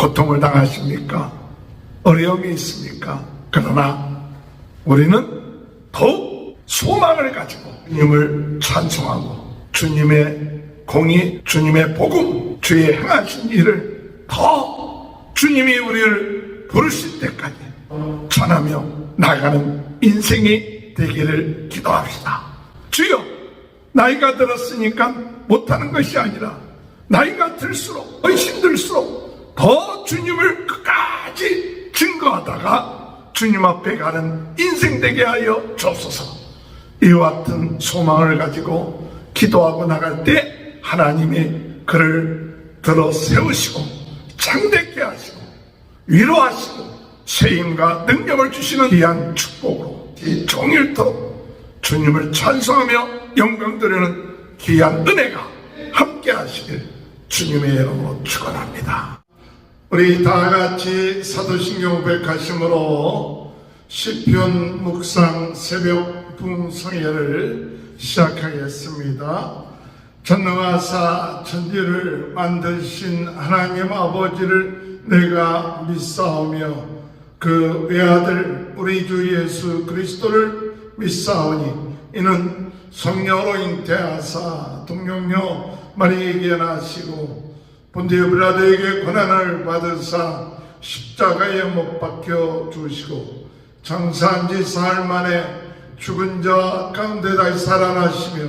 고통을 당하십니까? 어려움이 있습니까? 그러나 우리는 더욱 소망을 가지고 주님을 찬송하고 주님의 공의, 주님의 복음, 주의 행하신 일을 더 주님이 우리를 부르실 때까지 전하며 나아가는 인생이 되기를 기도합시다. 주여, 나이가 들었으니까 못하는 것이 아니라 나이가 들수록 힘들수록 더 주님을 끝까지 증거하다가 주님 앞에 가는 인생 되게 하여 주옵소서. 이와 같은 소망을 가지고 기도하고 나갈 때 하나님이 그를 들어 세우시고 장대케 하시고 위로하시고 세임과 능력을 주시는 귀한 축복으로 이 종일토록 주님을 찬송하며 영광 드리는 귀한 은혜가 함께 하시길 주님의 이름으로 축원합니다. 우리 다같이 사도신경 500가심으로 시편 묵상 새벽 부흥성회를 시작하겠습니다. 전능하사 천지를 만드신 하나님 아버지를 내가 믿사오며 그 외아들 우리 주 예수 그리스도를 믿사오니 이는 성령으로 잉태하사 동정녀 마리에게 나시고 본디오 빌라도에게 고난을 받으사 십자가에 못 박혀 주시고 장사한 지 사흘 만에 죽은 자 가운데 다시 살아나시며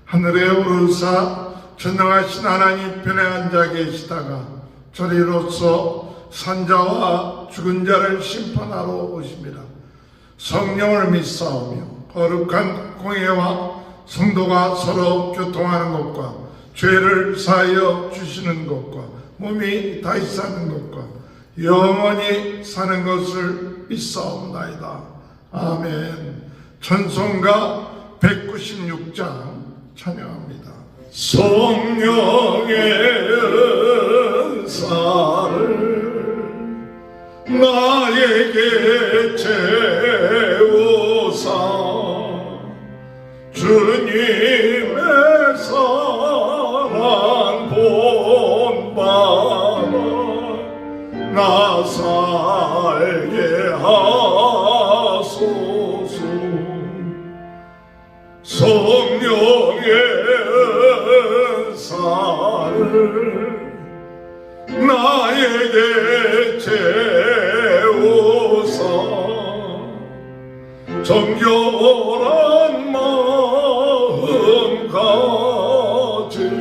하늘에 오르사 전능하신 하나님 편에 앉아 계시다가 저리로서 산자와 죽은 자를 심판하러 오십니다. 성령을 믿사오며 거룩한 공예와 성도가 서로 교통하는 것과 죄를 사하여 주시는 것과 몸이 다시 사는 것과 영원히 사는 것을 믿사옵나이다. 아멘. 찬송가 196장 찬양합니다. 성령의 은사를 나에게 채우사 주님의 사랑 본받아 나 살게 하소서. 성령의 은사를 나에게 채우사 정결한 마음 가지고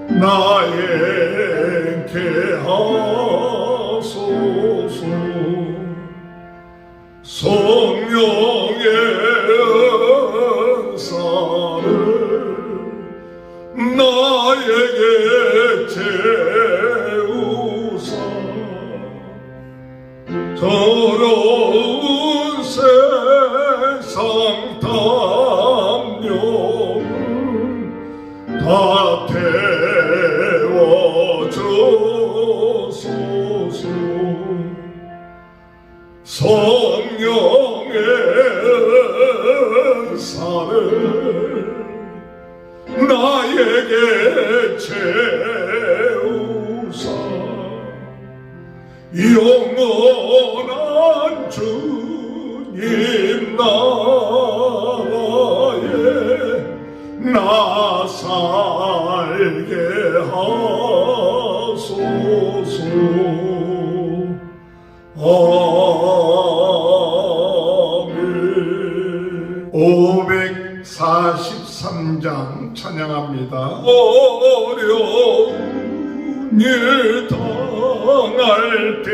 나에게 하소서. 성령의 은사를 나에게 채우사 더러운 세상 담력을 다 태워주소서. 성령의 은사를 나에게 채우사 영원한 주님 나라에 나 살게 하소서. 아멘. 543장 찬양합니다. 어려운 일 당할 때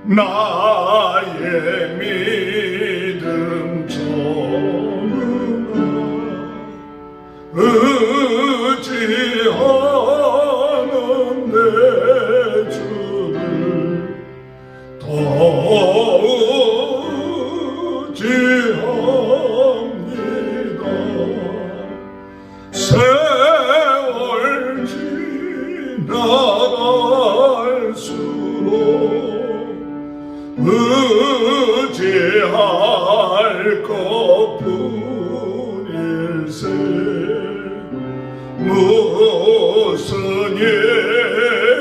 나의 믿음 전하 의지하는 내 주를 더 의지합니다. 세월 지나갈수록 의지할 것뿐일세 무슨 일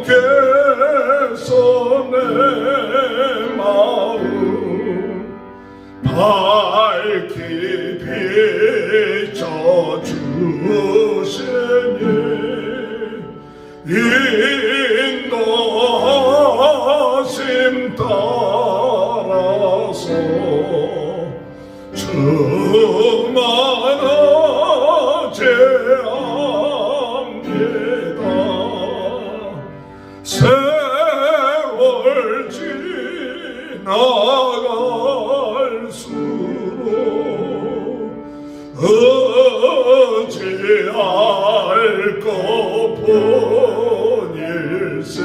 성령께서 내 마음 밝히 비춰주시니 인도하심 따라서 충만하지 않니다. 세월 지나갈수록 어찌할 것뿐일세.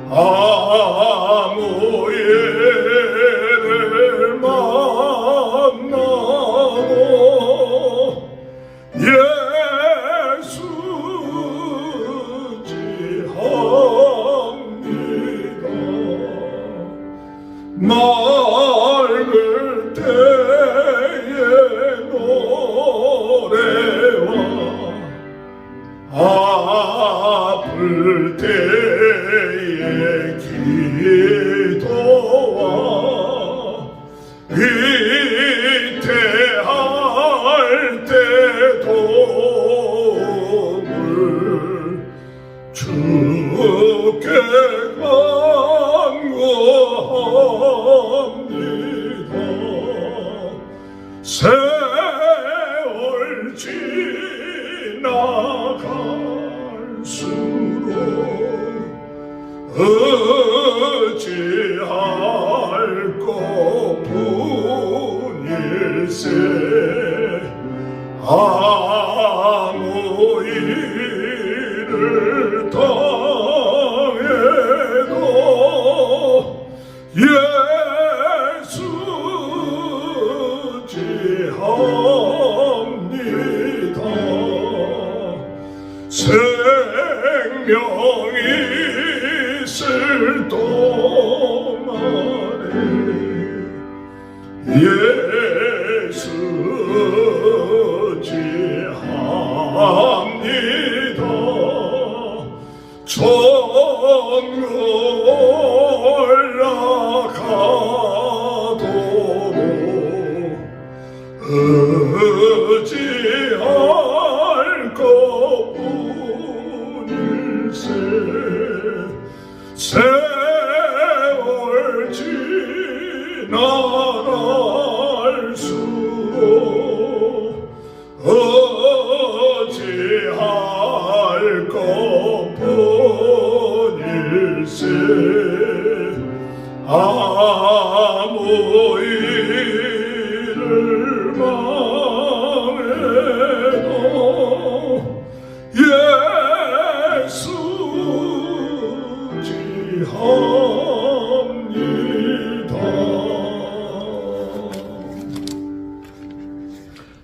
아무 예를 만나고 예수지합니다. 맑을 때의 노래와 아플 때의 기도와 위태할 때 도움을 주께 간구합니다. 세월 지나갈수록 어찌할 것뿐일세. 아무 일을 당해도 예수지합니다. 생명이 있을 동안에 예수지합니다. 전국 올라가도록 어찌할 것뿐일세. 세월 지나갈수록 어찌할 것뿐일세. 아무 일을 망해도 예수지합니다.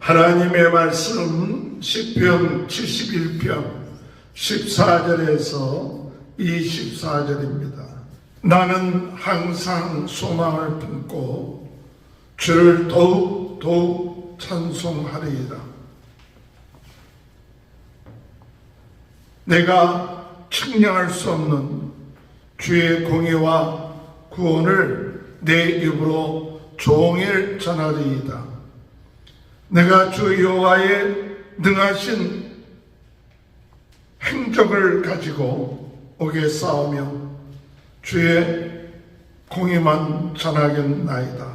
하나님의 말씀 시편 71편 14절에서 24절입니다. 나는 항상 소망을 품고 주를 더욱 찬송하리이다. 내가 측량할 수 없는 주의 공의와 구원을 내 입으로 종일 전하리이다. 내가 주 여호와의 능하신 행적을 가지고 옥에 싸우며 주의 공의만 전하겠나이다.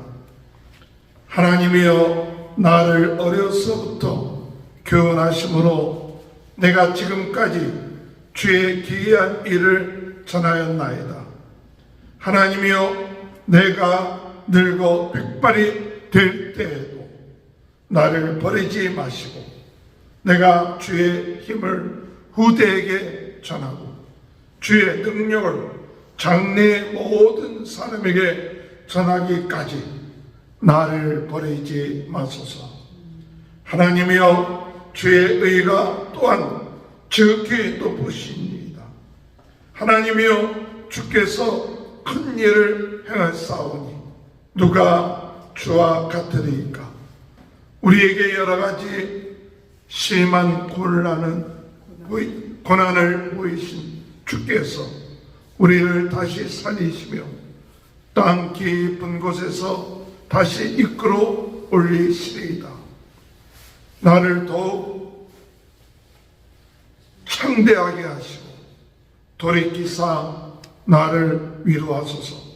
하나님이여, 나를 어려서부터 교훈하심으로 내가 지금까지 주의 기이한 일을 전하였나이다. 하나님이여, 내가 늙어 백발이 될 때에도 나를 버리지 마시고 내가 주의 힘을 후대에게 전하고 주의 능력을 장래의 모든 사람에게 전하기까지 나를 버리지 마소서. 하나님이여, 주의 의가 또한 지극히 높으십니다. 하나님이여, 주께서 큰 일을 행하사오니 누가 주와 같으리까? 우리에게 여러 가지 심한 곤란은 고난을 보이신 주께서 우리를 다시 살리시며 땅 깊은 곳에서 다시 이끌어 올리시리이다. 나를 더욱 창대하게 하시고 돌이키사 나를 위로하소서.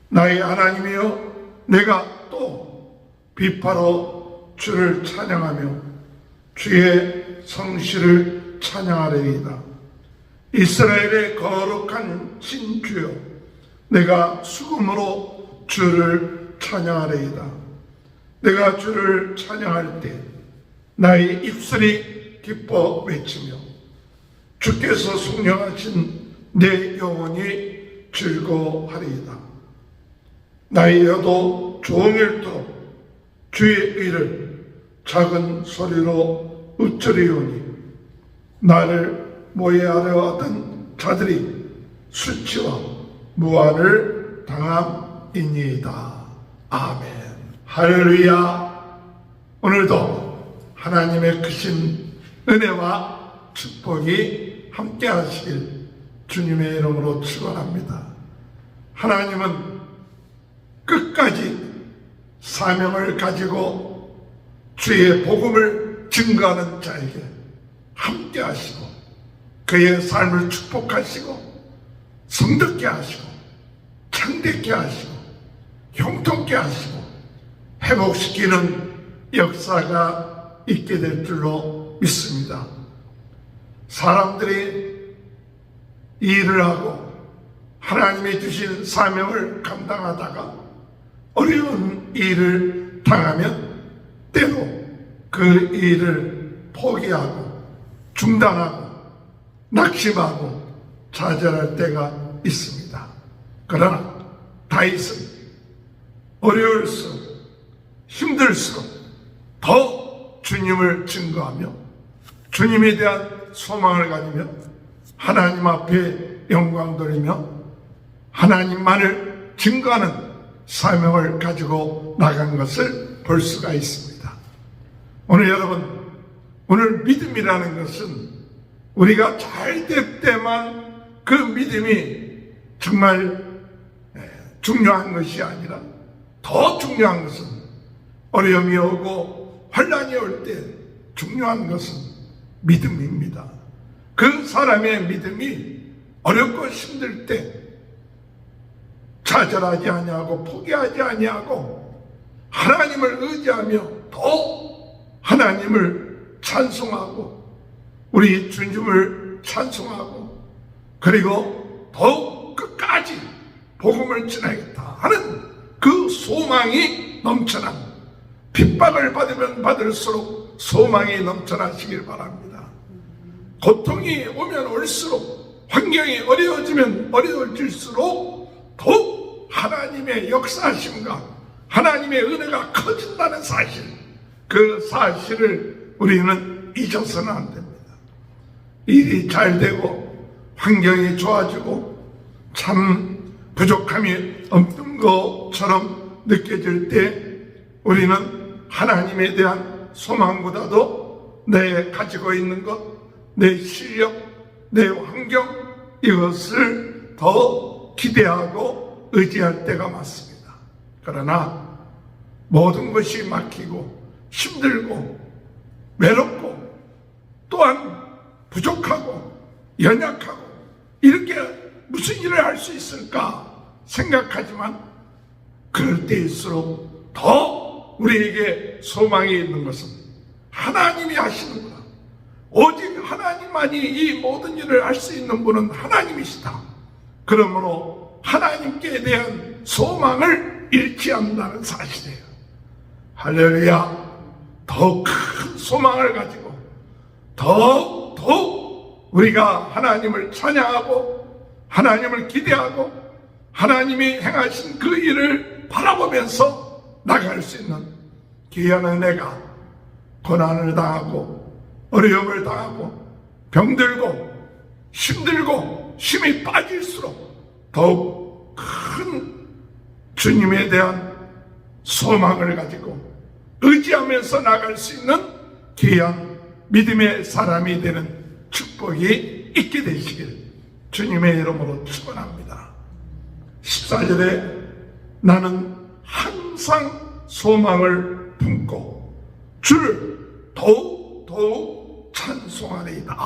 나의 하나님이여, 내가 또 비파로 주를 찬양하며 주의 성실을 찬양하리이다. 이스라엘의 거룩한 신주여, 내가 수금으로 주를 찬양하리이다. 내가 주를 찬양할 때 나의 입술이 기뻐 외치며 주께서 속량하신 내 영혼이 즐거워하리이다. 나의 혀도 종일토록 주의 의를 작은 소리로 으쩌리오니 나를 모해하려 하던 자들이 수치와 무한을 당함이니이다. 아멘. 할렐루야. 오늘도 하나님의 크신 은혜와 축복이 함께 하시길 주님의 이름으로 축원합니다. 하나님은 끝까지 사명을 가지고 주의 복음을 증거하는 자에게 함께 하시고 그의 삶을 축복하시고 성덕게 하시고 창대케 하시고 형통케 하시고 회복시키는 역사가 있게 될 줄로 믿습니다. 사람들이 일을 하고 하나님이 주신 사명을 감당하다가 어려운 일을 당하면 때로 그 일을 포기하고 중단하고 낙심하고 좌절할 때가 있습니다. 그러나 다윗은 어려울수록 힘들수록 더 주님을 증거하며 주님에 대한 소망을 가지며 하나님 앞에 영광 돌리며 하나님만을 증거하는 사명을 가지고 나간 것을 볼 수가 있습니다. 오늘 여러분, 오늘 믿음이라는 것은 우리가 잘 될 때만 그 믿음이 정말 중요한 것이 아니라 더 중요한 것은 어려움이 오고 환난이 올 때 중요한 것은 믿음입니다. 그 사람의 믿음이 어렵고 힘들 때 좌절하지 아니하고 포기하지 아니하고 하나님을 의지하며 더 하나님을 찬송하고 우리 주님을 찬송하고 그리고 더욱 끝까지 복음을 전하겠다 하는 그 소망이 넘쳐난 핍박을 받으면 받을수록 소망이 넘쳐나시길 바랍니다. 고통이 오면 올수록 환경이 어려워지면 어려워질수록 더욱 하나님의 역사하심과 하나님의 은혜가 커진다는 사실, 그 사실을 우리는 잊어서는 안 됩니다. 일이 잘 되고 환경이 좋아지고 참 부족함이 없는 것처럼 느껴질 때 우리는 하나님에 대한 소망보다도 내 가지고 있는 것, 내 실력, 내 환경 이것을 더 기대하고 의지할 때가 많습니다. 그러나 모든 것이 막히고 힘들고 외롭고 또한 부족하고 연약하고 이렇게 무슨 일을 할 수 있을까 생각하지만 그럴 때일수록 더 우리에게 소망이 있는 것은 하나님이 하시는구나. 오직 하나님만이 이 모든 일을 할 수 있는 분은 하나님이시다. 그러므로 하나님께 대한 소망을 잃지 않는다는 사실이에요. 할렐루야. 더 큰 소망을 가지고 더욱 우리가 하나님을 찬양하고 하나님을 기대하고 하나님이 행하신 그 일을 바라보면서 나갈 수 있는 귀한 은혜가 고난을 당하고 어려움을 당하고 병들고 힘들고 힘이 빠질수록 더욱 큰 주님에 대한 소망을 가지고 의지하면서 나갈 수 있는 귀한 믿음의 사람이 되는 축복이 있게 되시길 주님의 이름으로 축원합니다. 14절에 나는 항상 소망을 품고 주를 더욱 찬송하리이다.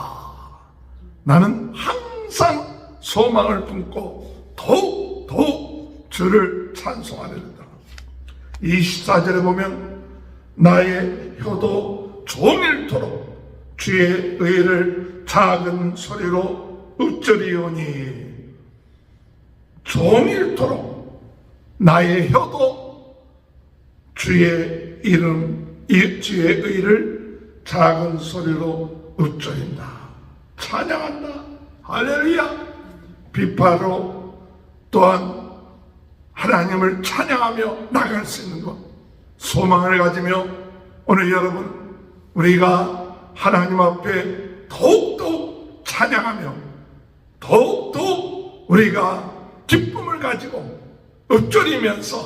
나는 항상 소망을 품고 더욱 주를 찬송하리이다. 24절에 보면 나의 혀도 종일토록 주의 의를 작은 소리로 으쩌리오니. 종일토록 나의 혀도 주의 주의 의를 작은 소리로 으쩌린다. 찬양한다. 할렐루야. 비파로 또한 하나님을 찬양하며 나갈 수 있는 것, 소망을 가지며 오늘 여러분 우리가 하나님 앞에 더욱더 찬양하며 더욱더 우리가 기쁨을 가지고 읊조리면서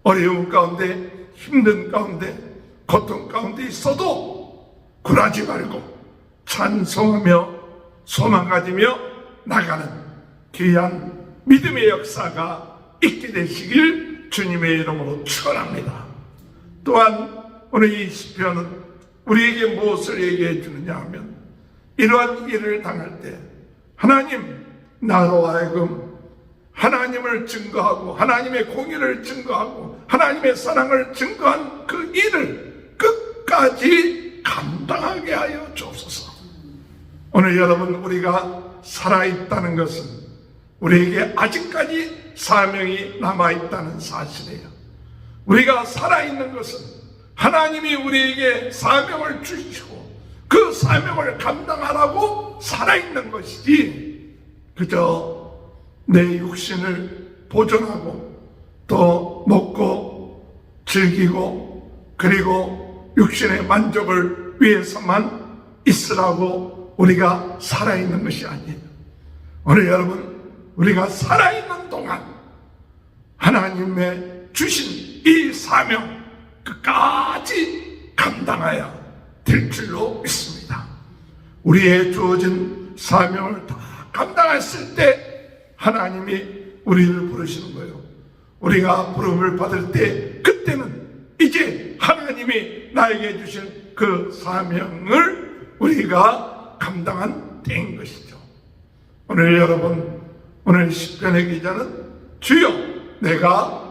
어려움 가운데 힘든 가운데 고통 가운데 있어도 굴하지 말고 찬송하며 소망 가지며 나가는 귀한 믿음의 역사가 있게 되시길 주님의 이름으로 축원합니다. 또한 오늘 이 시편은 우리에게 무엇을 얘기해 주느냐 하면 이러한 일을 당할 때 하나님 나로 하여금 하나님을 증거하고 하나님의 공의를 증거하고 하나님의 사랑을 증거한 그 일을 끝까지 감당하게 하여 주옵소서. 오늘 여러분 우리가 살아있다는 것은 우리에게 아직까지 사명이 남아있다는 사실이에요. 우리가 살아있는 것은 하나님이 우리에게 사명을 주시고 그 사명을 감당하라고 살아있는 것이지 그저 내 육신을 보존하고 또 먹고 즐기고 그리고 육신의 만족을 위해서만 있으라고 우리가 살아있는 것이 아니에요. 오늘 여러분 우리가 살아있는 동안 하나님의 주신 이 사명 끝까지 감당해야 될 줄로 믿습니다. 우리의 주어진 사명을 다 감당했을 때 하나님이 우리를 부르시는 거예요. 우리가 부름을 받을 때 그때는 이제 하나님이 나에게 주신 그 사명을 우리가 감당한 때인 것이죠. 오늘 여러분 오늘 시편의 기자는 주여 내가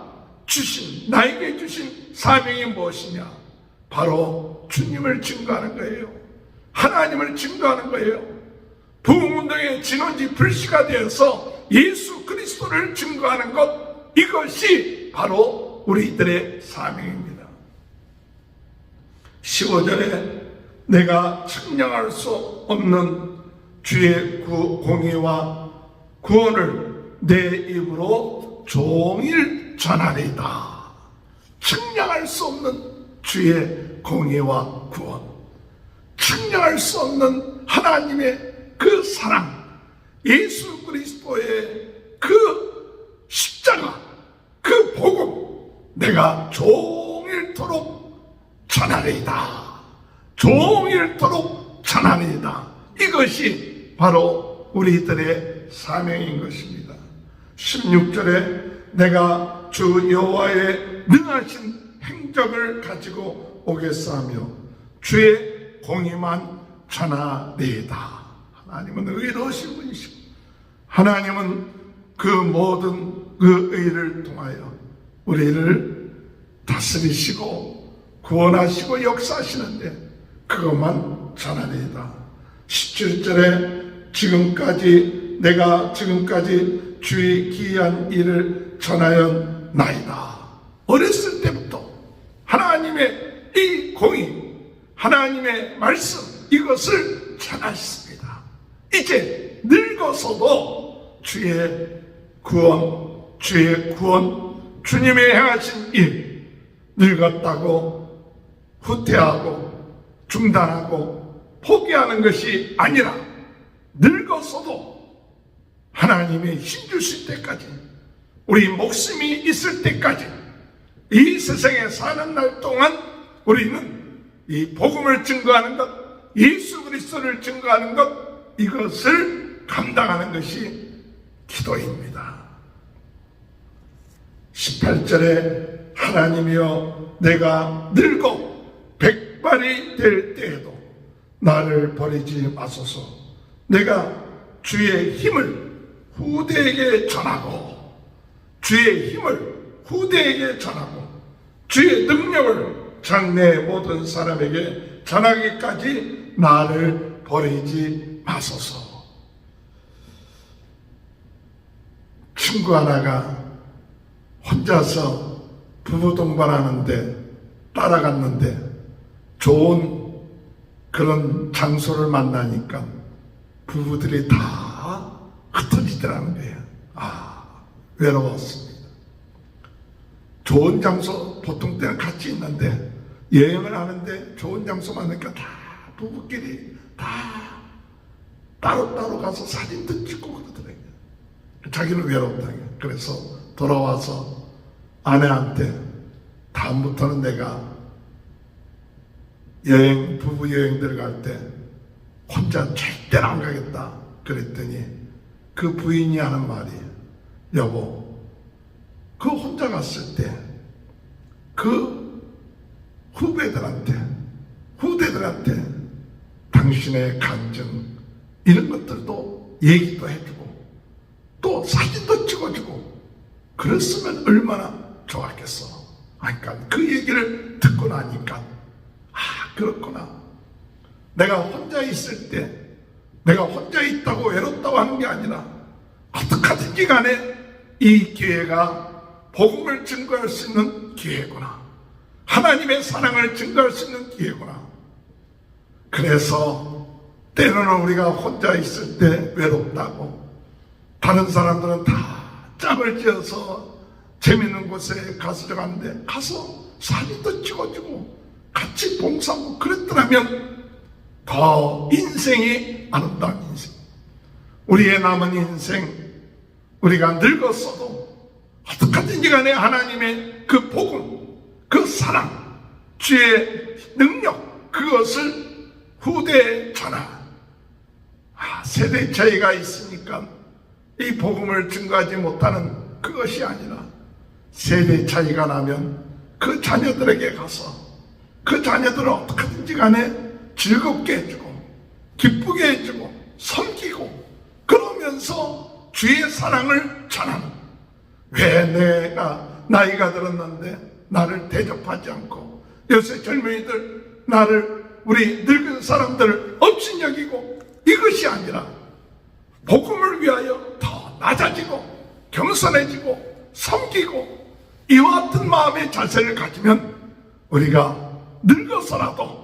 나에게 주신 사명이 무엇이냐? 바로 주님을 증거하는 거예요. 하나님을 증거하는 거예요. 부흥운동의 진원지 불씨가 되어서 예수 그리스도를 증거하는 것, 이것이 바로 우리들의 사명입니다. 15절에 내가 측량할 수 없는 주의 공의와 구원을 내 입으로 종일 전하리이다. 측량할 수 없는 주의 공의와 구원, 측량할 수 없는 하나님의 그 사랑, 예수 그리스도의 그 십자가, 그 복음 내가 종일토록 전하리이다. 종일토록 전하리이다. 이것이 바로 우리들의 사명인 것입니다. 16절에 내가 주 여호와의 능하신 행적을 가지고 오겠사하며 주의 공의만 전하리이다. 하나님은 의로우신 분이시고 하나님은 그 모든 그 의를 통하여 우리를 다스리시고 구원하시고 역사하시는데 그것만 전하리이다. 17절에 내가 지금까지 주의 기이한 일을 전하였나이다. 어렸을 때부터 하나님의 이 공의, 하나님의 말씀, 이것을 전하셨습니다. 이제 늙어서도 주의 구원, 주님의 행하신 일, 늙었다고 후퇴하고 중단하고 포기하는 것이 아니라 늙어서도 하나님의 힘 주실 때까지, 우리 목숨이 있을 때까지, 이 세상에 사는 날 동안 우리는 이 복음을 증거하는 것, 예수 그리스도를 증거하는 것, 이것을 감당하는 것이 기도입니다. 18절에 하나님이여 내가 늙고 백발이 될 때에도 나를 버리지 마소서. 내가 주의 힘을 후대에게 전하고, 주의 힘을 후대에게 전하고, 주의 능력을 장래 모든 사람에게 전하기까지 나를 버리지 마소서. 친구 하나가 혼자서 부부 동반하는데 따라갔는데 좋은 그런 장소를 만나니까 부부들이 다 흩어지더라는 거예요. 외로웠습니다. 좋은 장소, 보통 때는 같이 있는데 여행을 하는데 좋은 장소 만나니까 다 부부끼리 다 따로따로 가서 사진도 찍고 그러더라고요. 자기는 외롭다고. 그래서 돌아와서 아내한테 다음부터는 내가 부부 여행 들어갈 때 혼자 절대로 안 가겠다 그랬더니 그 부인이 하는 말이, 여보, 그 혼자 갔을 때 그 후대들한테 당신의 감정 이런 것들도 얘기도 해주고 또 사진도 찍어주고 그랬으면 얼마나 좋았겠어. 그러니까 그 얘기를 듣고 나니까 그렇구나. 내가 혼자 있을 때 내가 혼자 있다고 외롭다고 하는 게 아니라 어떻게든지 간에 이 기회가 복음을 증거할 수 있는 기회구나. 하나님의 사랑을 증거할 수 있는 기회구나. 그래서 때로는 우리가 혼자 있을 때 외롭다고 다른 사람들은 다 짝을 지어서 재밌는 곳에 가서 들어갔는데 가서 사진도 찍어주고 같이 봉사하고 그랬더라면 더 인생이 아름다운 인생, 우리의 남은 인생, 우리가 늙었어도 어떻게든지 간에 하나님의 그 복음, 그 사랑, 주의 능력, 그것을 후대에 전하. 세대 차이가 있으니까 이 복음을 증거하지 못하는 그것이 아니라 세대 차이가 나면 그 자녀들에게 가서 그 자녀들을 어떻게든지 간에 즐겁게 해주고 기쁘게 해주고 섬기고 그러면서 주의 사랑을 전하는. 왜 내가 나이가 들었는데 나를 대접하지 않고 요새 젊은이들 나를, 우리 늙은 사람들을 업신여기고, 이것이 아니라 복음을 위하여 더 낮아지고 겸손해지고 섬기고 이와 같은 마음의 자세를 가지면 우리가 늙어서라도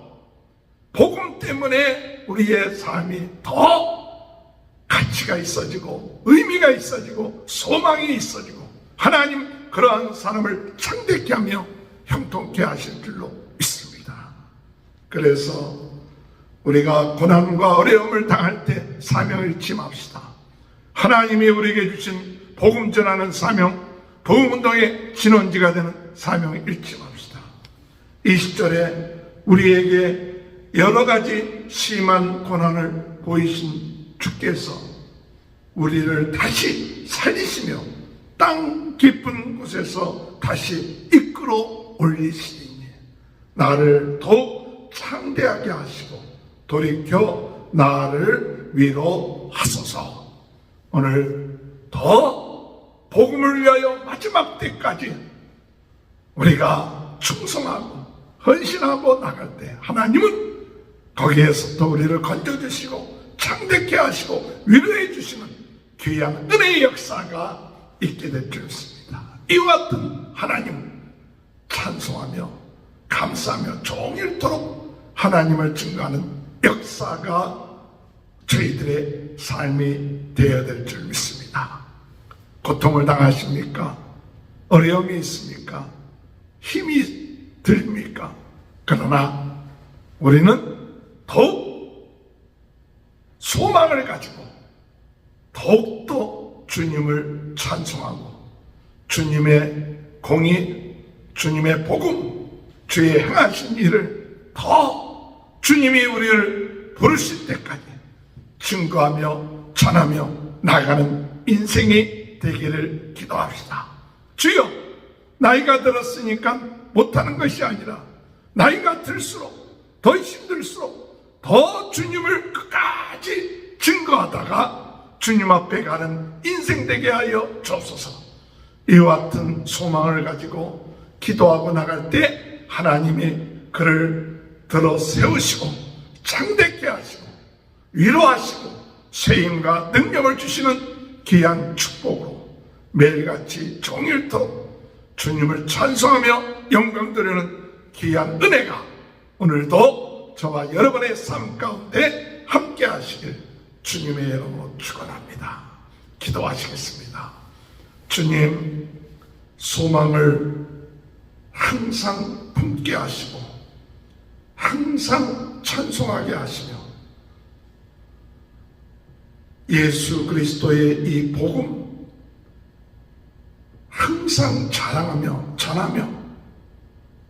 복음 때문에 우리의 삶이 더 가치가 있어지고 의미가 있어지고 소망이 있어지고 하나님 그러한 사람을 창대케 하며 형통케 하실 줄로 믿습니다. 그래서 우리가 고난과 어려움을 당할 때 사명을 짐합시다. 하나님이 우리에게 주신 복음 전하는 사명, 복음운동의 진원지가 되는 사명을 일침합시다. 20절에 우리에게 여러 가지 심한 고난을 보이신 주께서 우리를 다시 살리시며 땅 깊은 곳에서 다시 이끌어 올리시니 나를 더욱 창대하게 하시고 돌이켜 나를 위로하소서. 오늘 더 복음을 위하여 마지막 때까지 우리가 충성하고 헌신하고 나갈 때 하나님은 거기에서부터 우리를 건져주시고 창대케 하시고 위로해 주시는 귀한 은혜의 역사가 있게 될 줄 믿습니다. 이와 같은 하나님 찬송하며 감사하며 종일토록 하나님을 증거하는 역사가 저희들의 삶이 되어야 될 줄 믿습니다. 고통을 당하십니까? 어려움이 있습니까? 힘이 듭니까? 그러나 우리는 더욱 소망을 가지고 더욱더 주님을 찬송하고 주님의 공의, 주님의 복음, 주의 행하신 일을 더 주님이 우리를 부르실 때까지 증거하며 전하며 나아가는 인생이 되기를 기도합시다. 주여, 나이가 들었으니까 못하는 것이 아니라 나이가 들수록 더 힘들수록 더 주님을 끝까지 증거하다가 주님 앞에 가는 인생 되게 하여 주옵소서. 이와 같은 소망을 가지고 기도하고 나갈 때 하나님이 그를 들어 세우시고 창대케 하시고 위로하시고 세임과 능력을 주시는 귀한 축복으로 매일같이 종일토록 주님을 찬송하며 영광 드리는 귀한 은혜가 오늘도 저와 여러분의 삶 가운데 함께 하시길 주님의 이름으로 축원합니다. 기도하시겠습니다. 주님, 소망을 항상 품게 하시고 항상 찬송하게 하시며 예수 그리스도의 이 복음 항상 자랑하며 전하며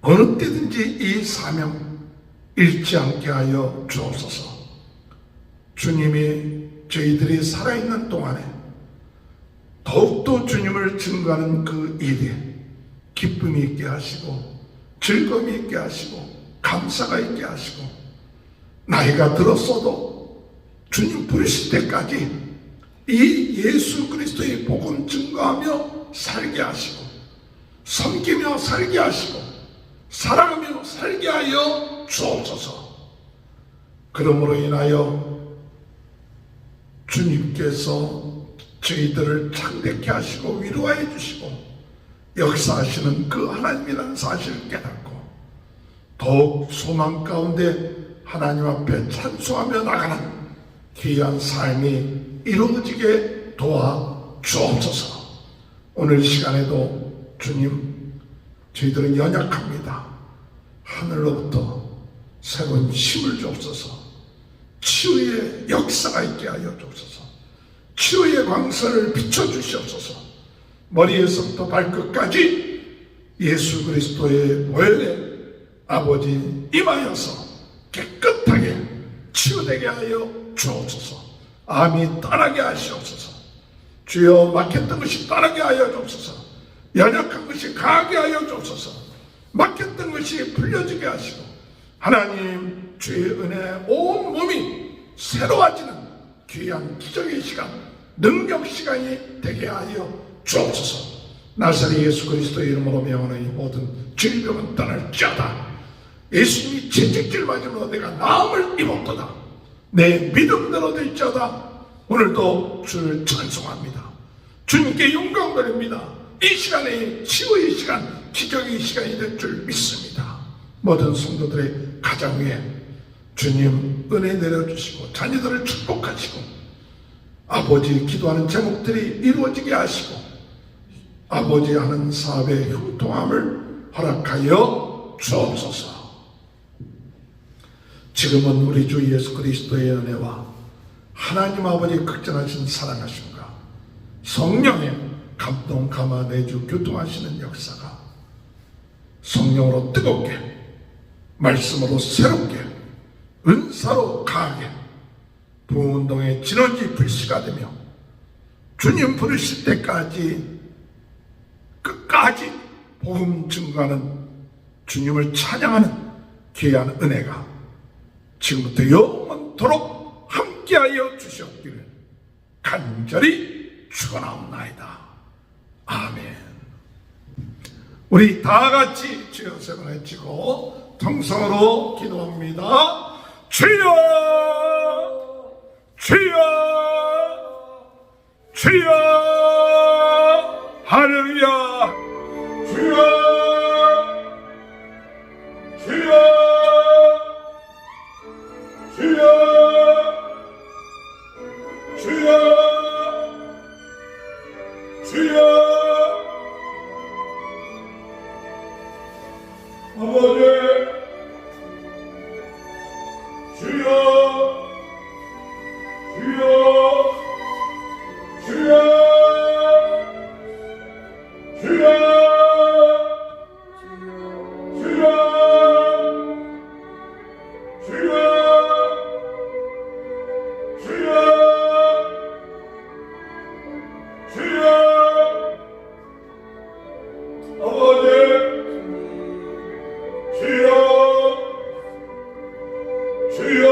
어느 때든지 이 사명 잃지 않게 하여 주옵소서. 주님이 저희들이 살아있는 동안에 더욱더 주님을 증거하는 그 일에 기쁨이 있게 하시고 즐거움이 있게 하시고 감사가 있게 하시고 나이가 들었어도 주님 부르실 때까지 이 예수 그리스도의 복음 증거하며 살게 하시고 섬기며 살게 하시고 사랑하며 살게 하여 주옵소서. 그러므로 인하여 주님께서 저희들을 창대케 하시고 위로하여 주시고 역사하시는 그 하나님이라는 사실을 깨닫고 더욱 소망 가운데 하나님 앞에 찬송하며 나가는 귀한 삶이 이루어지게 도와 주옵소서. 오늘 시간에도 주님, 저희들은 연약합니다. 하늘로부터 새로운 힘을 주옵소서. 치유의 역사가 있게 하여 주옵소서. 치유의 광선을 비춰주시옵소서. 머리에서부터 발끝까지 예수 그리스도의 보혈에 아버지 임하여서 깨끗하게 치유되게 하여 주옵소서. 암이 떠나게 하시옵소서. 주여, 막혔던 것이 떠나게 하여 주옵소서. 연약한 것이 강하게 하여 주옵소서. 막혔던 것이 풀려지게 하시고 하나님 주의 은혜 온 몸이 새로워지는 귀한 기적의 시간, 능력 시간이 되게 하여 주옵소서. 나사렛 예수 그리스도의 이름으로 명하노니 모든 질병은 떠날지어다. 예수님이 채찍질 맞음으로 내가 나음을 입었도다. 내 믿음대로 될지어다. 오늘도 주를 찬송합니다. 주님께 영광 드립니다. 이 시간에 치유의 시간, 기적의 시간이 될 줄 믿습니다. 모든 성도들의 가정 위에 주님 은혜 내려주시고 자녀들을 축복하시고 아버지 기도하는 제목들이 이루어지게 하시고 아버지 하는 사업의 형통함을 허락하여 주옵소서. 지금은 우리 주 예수 그리스도의 은혜와 하나님 아버지의 극전하신 사랑하심과 성령의 감동, 감화, 내주, 교통하시는 역사가 성령으로 뜨겁게, 말씀으로 새롭게, 은사로 강하게 부흥운동의 진원지 불씨가 되며 주님 부르실 때까지 끝까지 복음 증거하는 주님을 찬양하는 귀한 은혜가 지금부터 영원토록 함께하여 주셨기를 간절히 축원하옵나이다. 아멘. 우리 다 같이 주여 세 번 외치고 통성으로 기도합니다. 주여, 주여, 주여, 할렐루야. 주여, 주여, 주여, 주여, 주여. 아버지, 주여, 주여, 주여, 주여, 주여, 주여, 주여